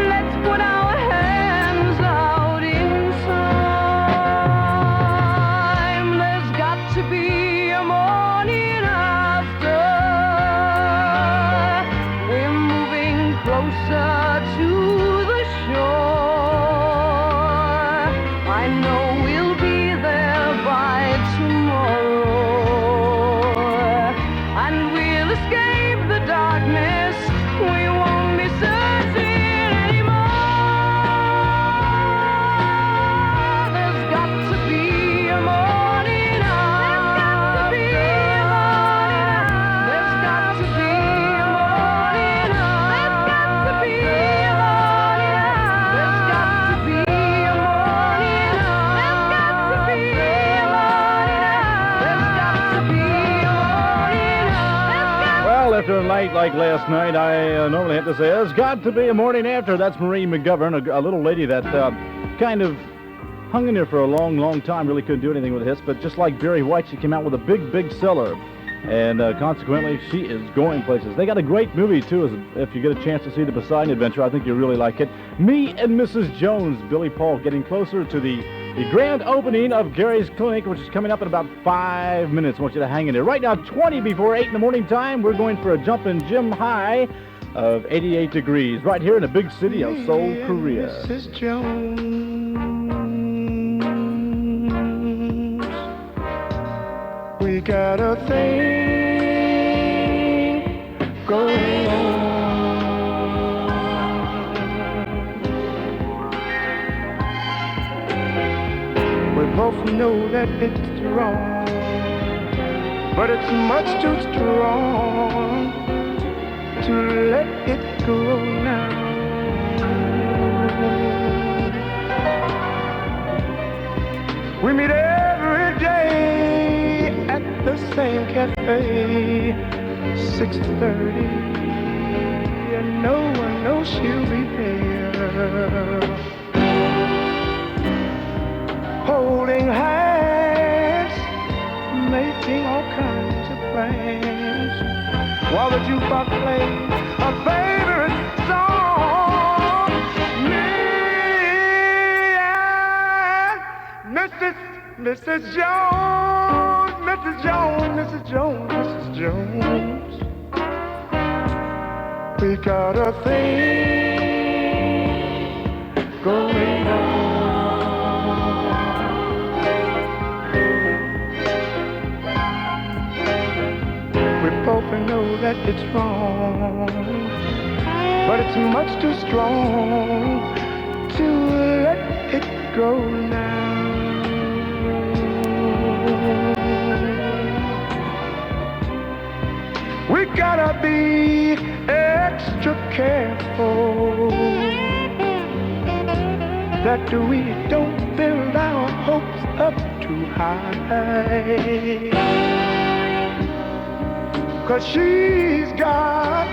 Let's put our hands out in time. There's got to be a morning after. We're moving closer to the shore. I know we'll be there by tomorrow. night like last night, I normally have to say, it's got to be a morning after. That's Marie McGovern, a little lady that kind of hung in there for a long, long time, really couldn't do anything with hits, but just like Barry White, she came out with a big, big seller. And consequently, she is going places. They got a great movie, too, if you get a chance to see The Poseidon Adventure. I think you'll really like it. Me and Mrs. Jones, Billy Paul, getting closer to the grand opening of Gary's Clinic, which is coming up in about 5 minutes. I want you to hang in there. Right now, 20 before 8 in the morning time, we're going for a jumping gym high of 88 degrees right here in the big city of Seoul, Korea. Mrs. Jones, we got a thing going on. We both know that it's wrong, but it's much too strong to let it go now. We meet every day at the same cafe, 6:30, and no one knows she'll be there. Holding hands, making all kinds of plans, while the jukebox plays a favorite song. Me and Mrs. Jones, Mrs. Jones, Mrs. Jones, Mrs. Jones, we got a thing going on. We both know that it's wrong, but it's much too strong to let it go now. We gotta be extra careful that we don't build our hopes up too high, 'cause she's got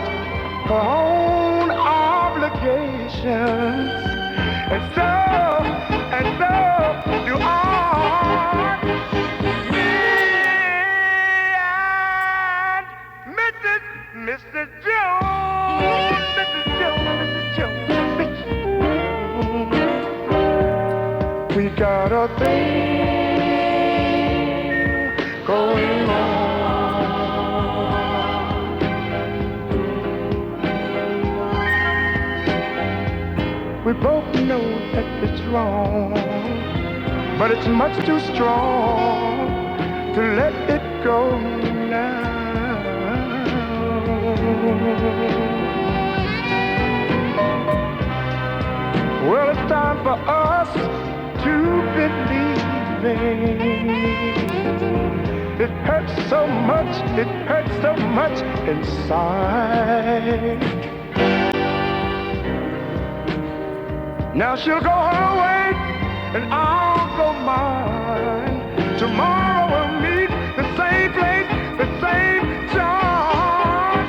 her own obligations, and so do I. Mrs. Jones, Mrs. Jones, Mrs. Jones, Mrs. Jones, we got a thing going on. We both know that it's wrong, but it's much too strong to let it go now. Well, it's time for us to believe it hurts so much inside. Now she'll go her way and I'll go mine. Tomorrow we'll meet the same place, the same time.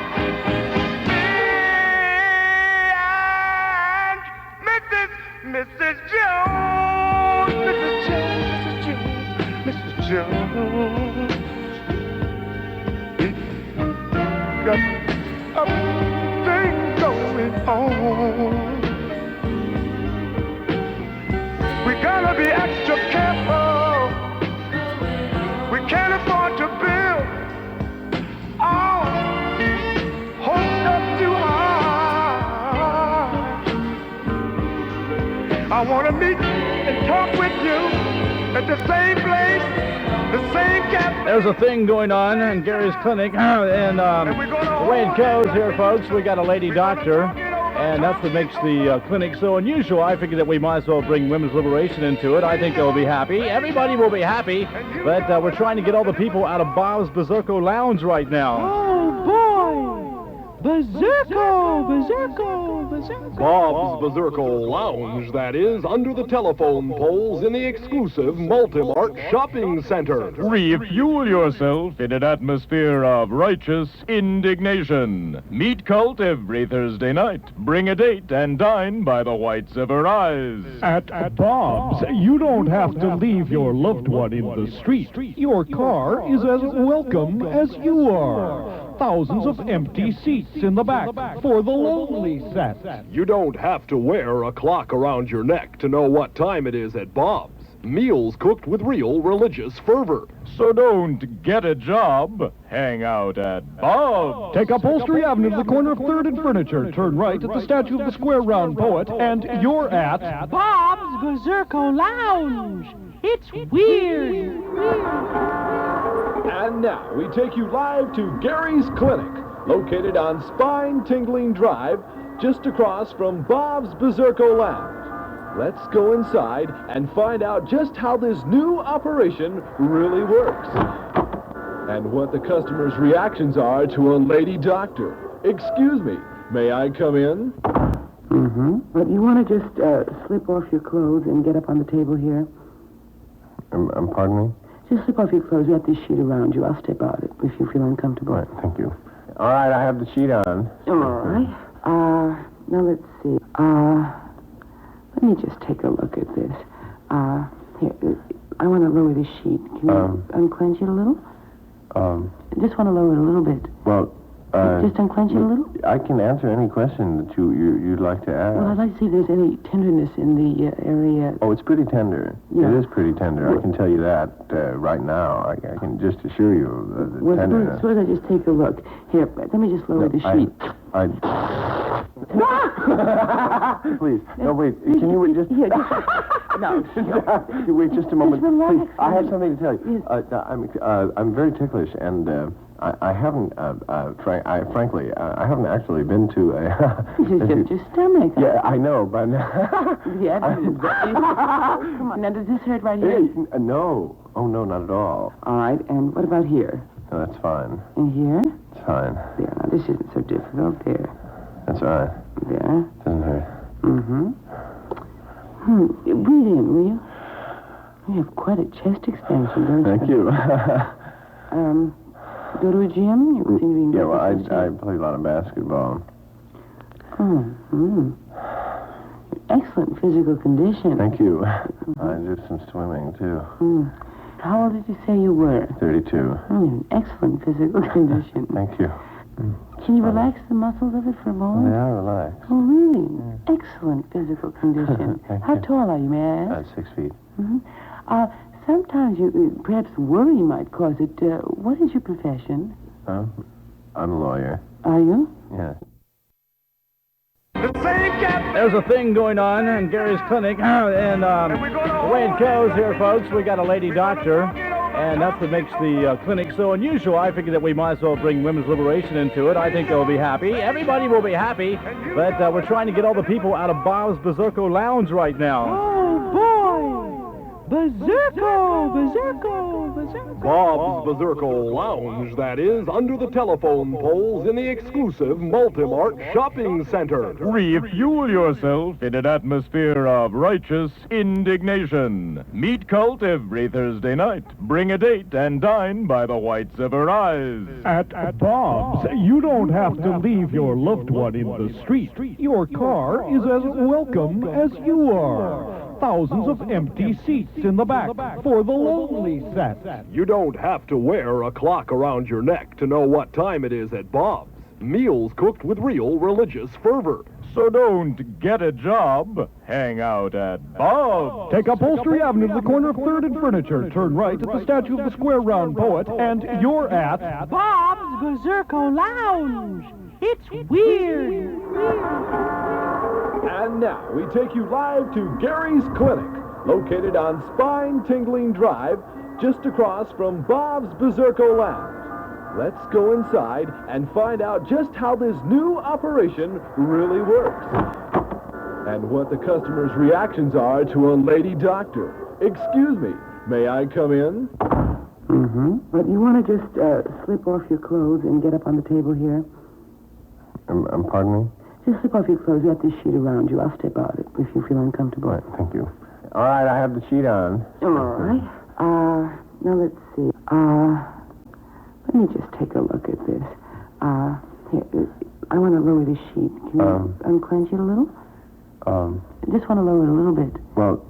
Mrs. Jones, Mrs. Jones, Mrs. Jones, Mrs. Jones, got a thing going on. We gotta be extra careful. We can't afford to build our hopes up too high. I want to meet and talk with you at the same place, the same cafe. There's a thing going on in Gary's Clinic, and the way it goes here, folks, we got a lady doctor, and that's what makes the clinic so unusual. I figure that we might as well bring women's liberation into it. I think they'll be happy. Everybody will be happy, but we're trying to get all the people out of Bob's Berserko Lounge right now. Oh, boy! Berserko! Berserko! Berserko! Bob's Berserko Lounge, that is, under the telephone poles in the exclusive Multimart Shopping Center. Refuel yourself in an atmosphere of righteous indignation. Meet Cult every Thursday night. Bring a date and dine by the whites of her eyes. At Bob's, you don't have to leave your loved one in the street. Your car is as welcome as you are. Thousands of empty seats in the back for the lonely set. You don't have to wear a clock around your neck to know what time it is at Bob's. Meals cooked with real religious fervor. So don't get a job. Hang out at Bob's. Take Upholstery Avenue to the corner of 3rd and Furniture. Turn right at the statue of the Square Round Poet, and you're at Bob's Berserko Lounge. It's weird. And now we take you live to Gary's Clinic, located on Spine Tingling Drive, just across from Bob's Berserko Lounge. Let's go inside and find out just how this new operation really works. And what the customers' reactions are to a lady doctor. Excuse me, may I come in? But you want to just slip off your clothes and get up on the table here? Pardon me? Just slip off your clothes. We have this sheet around you. I'll step out if you feel uncomfortable. Right, thank you. All right, I have the sheet on. All right. Now let's see. Let me just take a look at this. Here, I want to lower the sheet. Can you unclench it a little? Just want to lower it a little bit. Well, just unclench it a little? I can answer any question that you'd like to ask. Well, I'd like to see if there's any tenderness in the area. Oh, it's pretty tender. Yeah. It is pretty tender. I can tell you that right now. I can just assure you the tenderness. Suppose I just take a look. Here, let me just lower the sheet. Please. No, wait. Can you just... Here, no. Wait just a moment. Just relax. Please, I have something to tell you. Yes. I'm very ticklish, and I haven't, frankly, I haven't actually been to a... Just your stomach. Yeah, I know, but... Yeah, come on. Now, does this hurt right here? No. Oh, no, not at all. All right, and what about here? No, that's fine. And here? It's fine. There, now, this isn't so difficult. There. That's all right. There. Doesn't hurt. Breathe in, will you? You have quite a chest expansion, don't you? Thank you. Go to a gym? You seem to be... Yeah, well, I play a lot of basketball. Excellent physical condition. Thank you. I do some swimming, too. How old did you say you were? 32. Excellent physical condition. Thank you. Can you relax the muscles of it for a moment? They are relaxed. Oh, really? Excellent physical condition. How tall are you, may I ask? 6 feet. Sometimes perhaps worry might cause it. What is your profession? I'm a lawyer. Are you? Yeah. There's a thing going on in Gary's Clinic, and the way it goes here, folks, we got a lady doctor, and that's what makes the clinic so unusual. I figured that we might as well bring women's liberation into it. I think they'll be happy. Everybody will be happy, but we're trying to get all the people out of Bob's Berserko Lounge right now. Oh, boy! Berserko! Berserko! Berserko! Bob's Berserko Lounge, that is, under the telephone poles in the exclusive Multimart Shopping Center. Refuel yourself in an atmosphere of righteous indignation. Meet Cult every Thursday night. Bring a date and dine by the whites of her eyes. At Bob's, you don't have to leave your loved one in the street. Your car is as welcome as you are. Thousands of empty seats in the back for the lonely set. You don't have to wear a clock around your neck to know what time it is at Bob's. Meals cooked with real religious fervor. So don't get a job. Hang out at Bob's. Take Upholstery Avenue to the corner of 3rd and Furniture. Turn right at the statue of the Square Round Poet, and you're at Bob's Berserko Lounge. It's weird. And now we take you live to Gary's Clinic, located on Spine Tingling Drive, just across from Bob's Berserko Lounge. Let's go inside and find out just how this new operation really works. And what the customers' reactions are to a lady doctor. Excuse me, may I come in? But you want to just slip off your clothes and get up on the table here? Pardon me? Just slip off your clothes. You have this sheet around you. I'll step out if you feel uncomfortable. Right, thank you. All right, I have the sheet on. All right. Now let's see. Let me just take a look at this. Here, I want to lower the sheet. Can you unclench it a little? Just want to lower it a little bit. Well,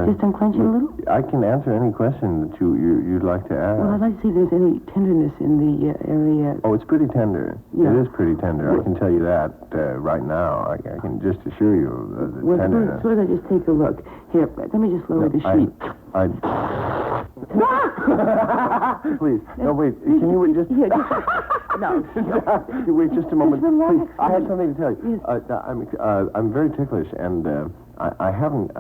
just unclench it a little? I can answer any question that you'd like to ask. Well, I'd like to see if there's any tenderness in the area. Oh, it's pretty tender. Yeah. It is pretty tender. I can tell you that right now. I can just assure you of the Well, tenderness. suppose I just take a look. Here, let me just lower the sheet. Please, no, wait. Can you just... Here, no. Wait just a moment. Just relax. Please, I have something to tell you. I'm very ticklish, and I haven't,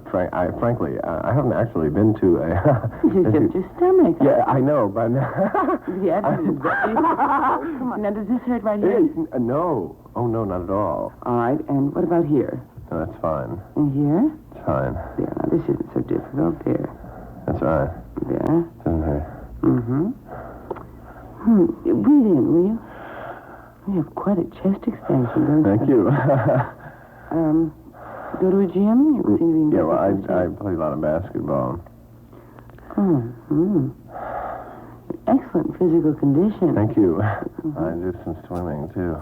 frankly, I haven't actually been to a... Just your stomach. Yeah, I know, but... Yeah, come on, now does this hurt right here? No. Oh, no, not at all. All right, and what about here? No, that's fine. And here? It's fine. There, now this isn't so difficult. There. That's all right. There. Doesn't hurt. Breathe in, will you? You have quite a chest expansion, don't you? Thank you. Go to a gym? You seem to be Yeah, well, I play a lot of basketball. Excellent physical condition. Thank you. I do some swimming, too.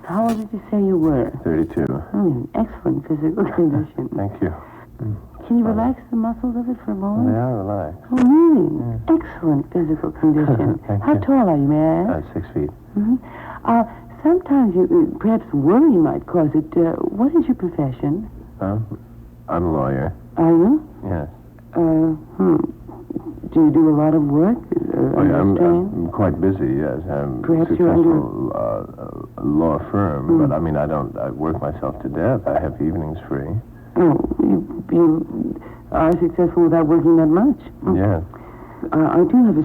How old did you say you were? 32. Excellent physical condition. Thank you. Can you relax the muscles of it for a moment? They are relaxed. Oh, really? Excellent physical condition. How tall are you, may I ask? 6 feet. Sometimes perhaps worry might cause it. What is your profession? I'm a lawyer. Are you? Yes. Do you do a lot of work? I'm quite busy, yes. I'm Perhaps a you're successful law firm, but I mean, I work myself to death. I have evenings free. Oh, you are successful without working that much? Yes. I do have a